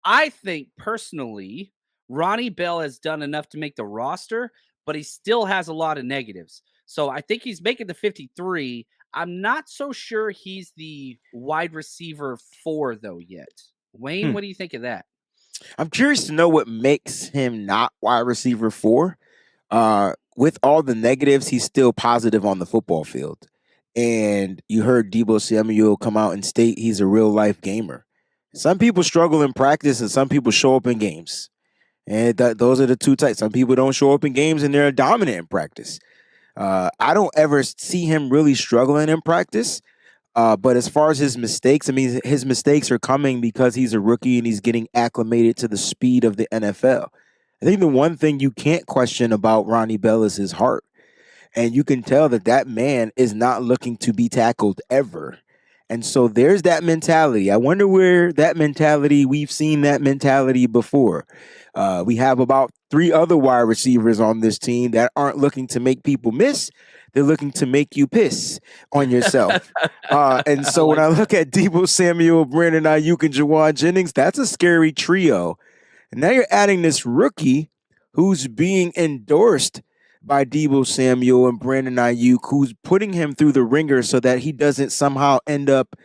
I think personally, Ronnie Bell has done enough to make the roster, but he still has a lot of negatives. So I think he's making the 53. I'm not so sure he's the wide receiver 4 though yet. Wayne, Hmm. what do you think of that? I'm curious to know what makes him not wide receiver 4. With all the negatives, he's still positive on the football field. And you heard Debo Samuel come out and state he's a real life gamer. Some people struggle in practice and some people show up in games. And those are the two types. Some people don't show up in games and they're dominant in practice. I don't ever see him really struggling in practice. But as far as his mistakes, I mean, his mistakes are coming because he's a rookie and he's getting acclimated to the speed of the NFL. I think the one thing you can't question about Ronnie Bell is his heart. And you can tell that that man is not looking to be tackled ever. And so there's that mentality. I wonder where we've seen that mentality before. We have about 3 other wide receivers on this team that aren't looking to make people miss. They're looking to make you piss on yourself. And I so when like I that. look at Debo Samuel, Brandon Ayuk, and Jawan Jennings, that's a scary trio. And now you're adding this rookie who's being endorsed by Debo Samuel and Brandon Ayuk, who's putting him through the ringer so that he doesn't somehow end up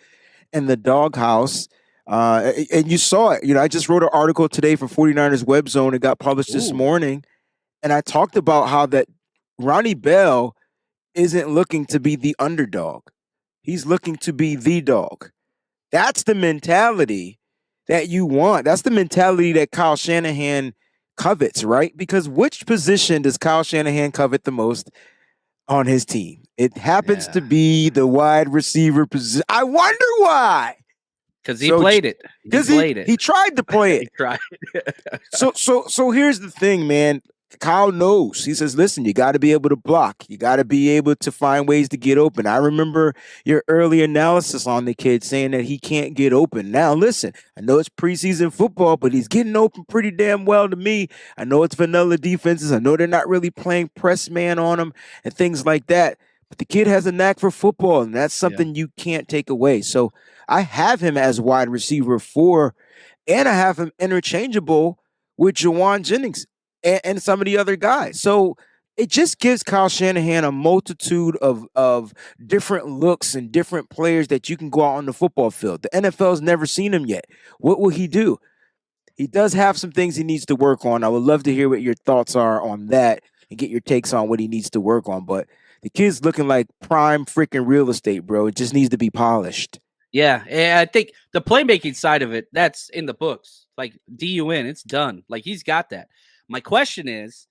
in the doghouse. And you saw it. I just wrote an article today for 49ers Web Zone. It got published this Ooh, morning. And I talked about how that Ronnie Bell isn't looking to be the underdog. He's looking to be the dog. That's the mentality that you want. That's the mentality that Kyle Shanahan covets, right? Because which position does Kyle Shanahan covet the most on his team? It happens to yeah, be the wide receiver position. I wonder why. because he So played it. He because he played it. he tried to play He it. tried. So here's the thing, man. Kyle knows. He says, listen, you got to be able to block. You got to be able to find ways to get open. I remember your early analysis on the kid saying that he can't get open. Now, listen, I know it's preseason football, but he's getting open pretty damn well to me. I know it's vanilla defenses. I know they're not really playing press man on him and things like that. But the kid has a knack for football, and that's Yeah. something you can't take away. So I have him as wide receiver 4, and I have him interchangeable with Jawan Jennings and some of the other guys. So it just gives Kyle Shanahan a multitude of different looks and different players that you can go out on the football field. The NFL's never seen him yet. What will he do? He does have some things he needs to work on. I would love to hear what your thoughts are on that and get your takes on what he needs to work on. But the kid's looking like prime freaking real estate, bro. It just needs to be polished. Yeah, and I think the playmaking side of it, that's in the books. Like DUN, it's done. Like he's got that. My question is,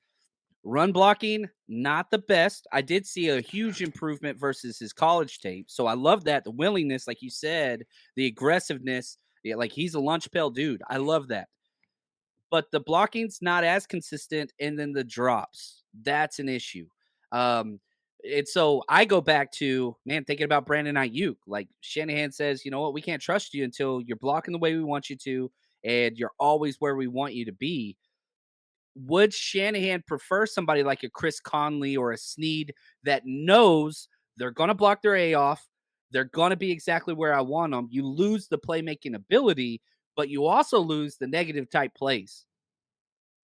run blocking, not the best. I did see a huge improvement versus his college tape. So I love that. The willingness, like you said, the aggressiveness. Yeah, like he's a lunch pail dude. I love that. But the blocking's not as consistent, and then the drops. That's an issue. Um, and so I go back to, man, thinking about Brandon Ayuk. Like Shanahan says, you know what, we can't trust you until you're blocking the way we want you to, and you're always where we want you to be. Would Shanahan prefer somebody like a Chris Conley or a Snead that knows they're going to block their A off? They're going to be exactly where I want them. You lose the playmaking ability, but you also lose the negative type plays.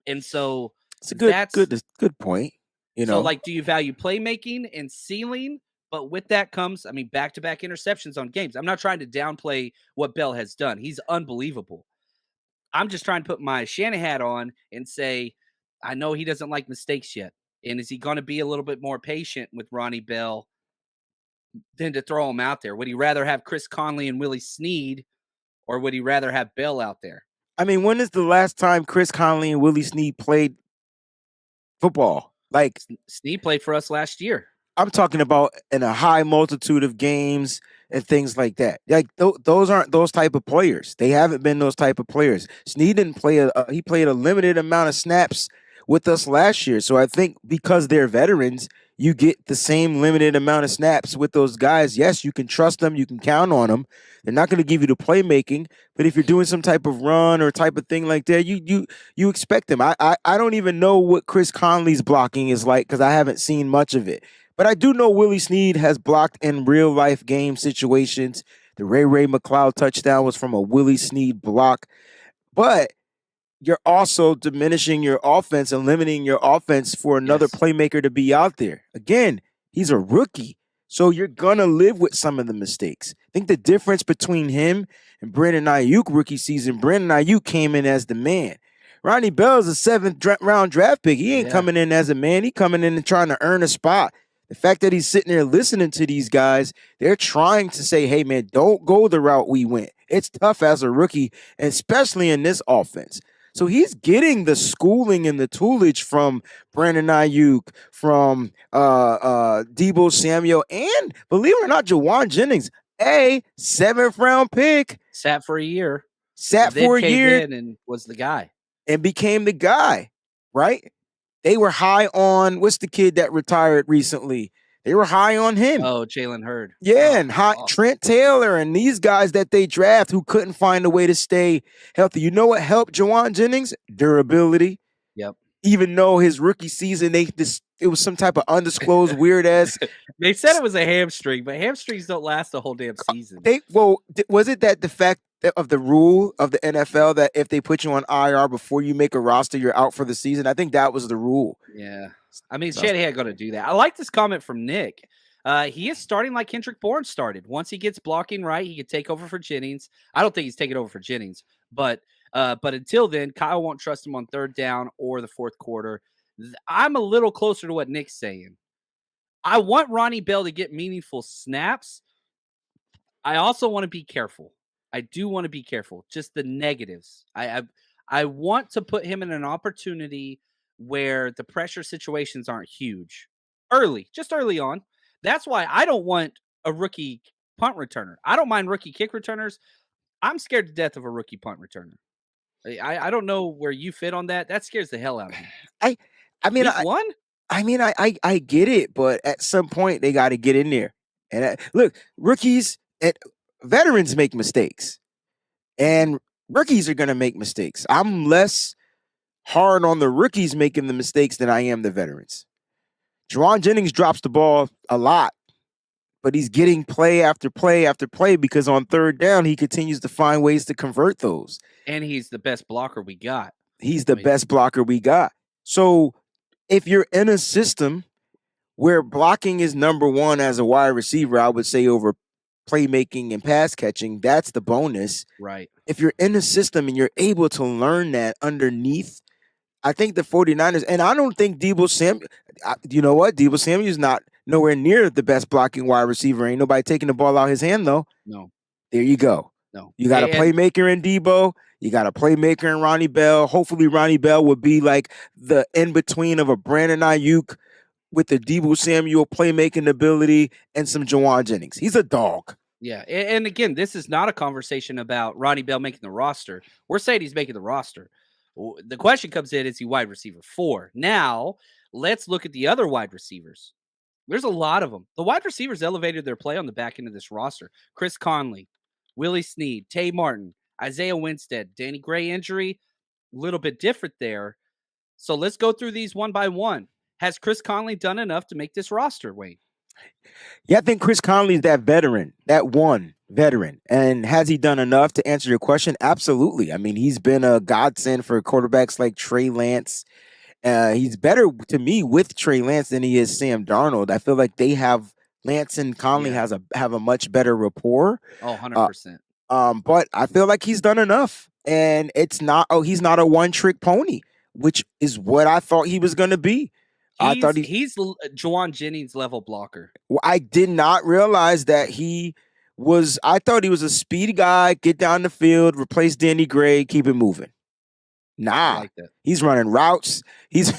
And so It's a that's good point. You so know, like, do you value playmaking and ceiling? But with that comes, I mean, back to back interceptions on games. I'm not trying to downplay what Bell has done. He's unbelievable. I'm just trying to put my Shanahan hat on and say, I know he doesn't like mistakes yet. And is he going to be a little bit more patient with Ronnie Bell than to throw him out there? Would he rather have Chris Conley and Willie Snead, or would he rather have Bell out there? I mean, when is the last time Chris Conley and Willie Snead played football? Like, Snead played for us last year. I'm talking about in a high multitude of games and things like that. Like those aren't those type of players. They haven't been those type of players. Snead didn't play he played a limited amount of snaps with us last year. So I think because they're veterans, you get the same limited amount of snaps with those guys. Yes, you can trust them, you can count on them. They're not going to give you the playmaking, but if you're doing some type of run or type of thing like that, you expect them. I don't even know what Chris Conley's blocking is like because I haven't seen much of it. But I do know Willie Snead has blocked in real life game situations. The Ray McLeod touchdown was from a Willie Snead block. but you're also diminishing your offense and limiting your offense for another Yes. playmaker to be out there. Again, he's a rookie. So you're going to live with some of the mistakes. I think the difference between him and Brandon Ayuk rookie season, Brandon Ayuk came in as the man. Ronnie Bell is a round draft pick. He ain't coming in as a man. He coming in and trying to earn a spot. The fact that he's sitting there listening to these guys, they're trying to say, hey, man, don't go the route we went. It's tough as a rookie, especially in this offense. So he's getting the schooling and the toolage from Brandon Ayuk, from Deebo Samuel, and believe it or not, Jawan Jennings, a 7th-round pick. Sat for a year. Sat for a came year in and was the guy. and became the guy, right? They were high on, what's the kid that retired recently? They were high on him. Oh, Jalen Hurd. Yeah, and Trent Taylor and these guys that they draft who couldn't find a way to stay healthy. You know what helped Jawan Jennings? Durability. Yep. Even though his rookie season, it was some type of undisclosed weird ass. They said it was a hamstring, but hamstrings don't last the whole damn season. Was it that the fact of the rule of the NFL that if they put you on IR before you make a roster, you're out for the season? I think that was the rule. Yeah. I mean, Shanahan going to do that. I like this comment from Nick. He is starting like Kendrick Bourne started. Once he gets blocking right, he can take over for Jennings. I don't think he's taking over for Jennings, but until then, Kyle won't trust him on third down or the fourth quarter. I'm a little closer to what Nick's saying. I want Ronnie Bell to get meaningful snaps. I also want to be careful. I do want to be careful. Just the negatives. I want to put him in an opportunity where the pressure situations aren't huge. Just early on. That's why I don't want a rookie punt returner. I don't mind rookie kick returners. I'm scared to death of a rookie punt returner. I don't know where you fit on that. That scares the hell out of me. I get it, but at some point they got to get in there. And look, rookies and veterans make mistakes, and rookies are going to make mistakes. I'm less hard on the rookies making the mistakes than I am the veterans. Jawan Jennings drops the ball a lot, but he's getting play after play after play because on third down, he continues to find ways to convert those. And he's the best blocker we got. He's the best blocker we got. So if you're in a system where blocking is number one as a wide receiver, I would say over playmaking and pass catching, that's the bonus. Right. If you're in a system and you're able to learn that underneath, I think the 49ers, and I don't think Deebo Samuel, you know what? Deebo Samuel's not nowhere near the best blocking wide receiver. Ain't nobody taking the ball out his hand, though. No. There you go. No. You got a playmaker in Deebo. You got a playmaker in Ronnie Bell. Hopefully Ronnie Bell would be like the in-between of a Brandon Ayuk with the Deebo Samuel playmaking ability and some Jawan Jennings. He's a dog. Yeah. And again, this is not a conversation about Ronnie Bell making the roster. We're saying he's making the roster. The question comes in, is he wide receiver 4? Now, let's look at the other wide receivers. There's a lot of them. The wide receivers elevated their play on the back end of this roster. Chris Conley, Willie Snead, Tay Martin, Isaiah Winstead, Danny Gray injury, a little bit different there. So let's go through these one by one. Has Chris Conley done enough to make this roster, Wayne? Yeah, I think Chris Conley is that veteran, that one veteran. And has he done enough to answer your question? Absolutely. I mean, he's been a godsend for quarterbacks like Trey Lance. He's better to me with Trey Lance than he is Sam Darnold. I feel like they have Lance and Conley have a much better rapport. Oh, 100%. But I feel like he's done enough. And he's not a one-trick pony, which is what I thought he was going to be. He's Jawan Jennings level blocker. Well, I did not realize that he was. I thought he was a speedy guy. Get down the field, replace Danny Gray, keep it moving. Nah, like that. He's running routes. He's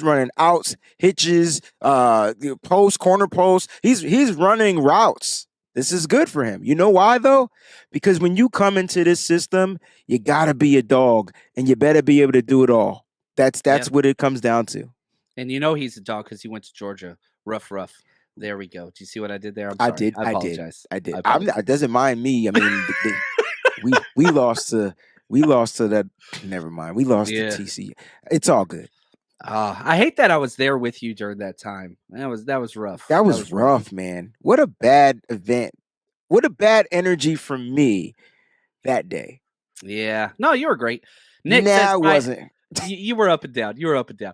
running outs, hitches, post, corner post. He's running routes. This is good for him. You know why though? Because when you come into this system, you gotta be a dog, and you better be able to do it all. That's what it comes down to. And you know he's a dog because he went to Georgia. Rough. There we go. Do you see what I did there? I'm sorry. I apologize. I did. It doesn't mind me. I mean, we lost to that. Never mind. We lost to TCU. It's all good. I hate that I was there with you during that time. That was rough. That was rough, man. What a bad event. What a bad energy from me that day. Yeah. No, you were great. Nick Nah, says I wasn't. you were up and down. You were up and down.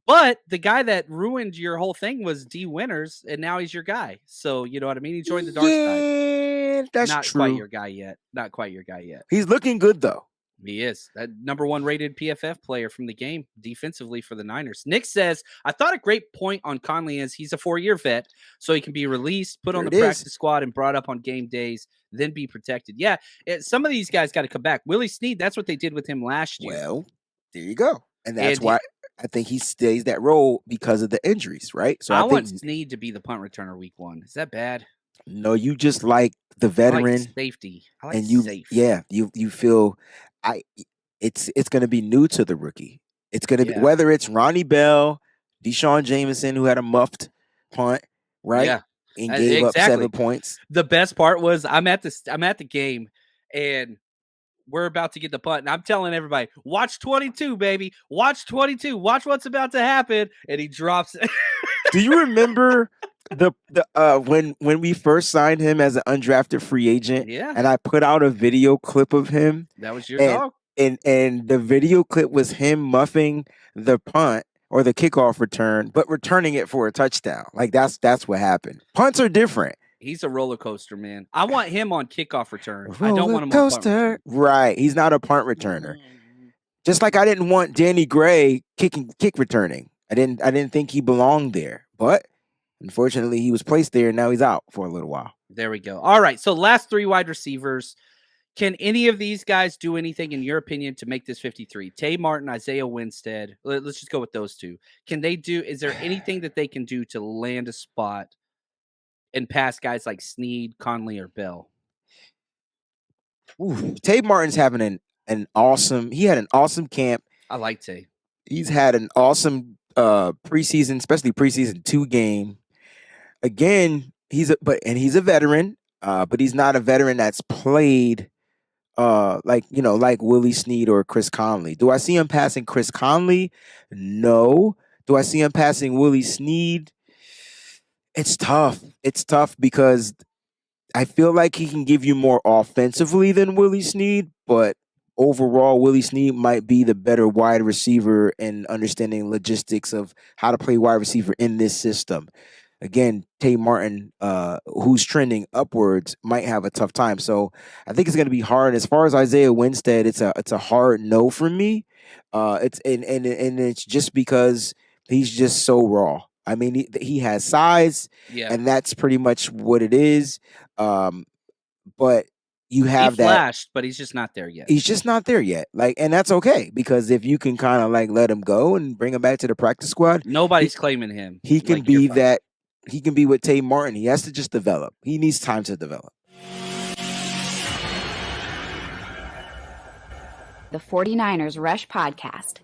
But the guy that ruined your whole thing was D Winters, and now he's your guy. So you know what I mean? He joined the dark side. Yeah, that's Not quite true. your guy yet. Not quite your guy yet. He's looking good though. He is that #1 rated PFF player from the game defensively for the Niners. Nick says, I thought a great point on Conley is he's a 4-year vet, so he can be released, put on the practice squad, and brought up on game days, then be protected. Yeah, some of these guys got to come back. Willie Snead, that's what they did with him last year. Well, there you go. And that's why I think he stays that role because of the injuries, right? So I want Snead to be the punt returner week 1. Is that bad? No, you just like the veteran. I like safety. I like and you, safe. Yeah, you feel it's going to be new to the rookie. It's going to be whether it's Ronnie Bell, Deshaun Jameson, who had a muffed punt, right? Yeah. And gave up 7 points. The best part was I'm at the game and we're about to get the punt, and I'm telling everybody, watch 22, baby. Watch 22. Watch what's about to happen. And he drops it. Do you remember when we first signed him as an undrafted free agent? Yeah. And I put out a video clip of him. That was your dog. And the video clip was him muffing the punt or the kickoff return, but returning it for a touchdown. Like that's what happened. Punts are different. He's a roller coaster, man. I want him on kickoff return. I don't want him on punt return. Right. He's not a punt returner. Just like I didn't want Danny Gray kick returning. I didn't think he belonged there. But unfortunately, he was placed there, and now he's out for a little while. There we go. All right, so last 3 wide receivers. Can any of these guys do anything, in your opinion, to make this 53? Tay Martin, Isaiah Winstead. Let's just go with those 2. Is there anything that they can do to land a spot and pass guys like Snead, Conley, or Bell? Ooh, Tay Martin's having an awesome camp. I like Tay. He's had an awesome preseason, especially preseason 2 game. Again, he's a veteran, but he's not a veteran that's played like Willie Snead or Chris Conley. Do I see him passing Chris Conley? No. Do I see him passing Willie Snead? It's tough. It's tough because I feel like he can give you more offensively than Willie Snead, but overall, Willie Snead might be the better wide receiver in understanding logistics of how to play wide receiver in this system. Again, Tay Martin, who's trending upwards, might have a tough time. So I think it's going to be hard. As far as Isaiah Winstead, it's a hard no for me. It's just because he's just so raw. I mean, he has size, and that's pretty much what it is. But you have he flashed, but he's just not there yet. He's just not there yet. Like, and that's okay, because if you can kind of like let him go and bring him back to the practice squad, nobody's claiming him. He can be that. He can be with Tay Martin. He has to just develop. He needs time to develop. The 49ers Rush Podcast.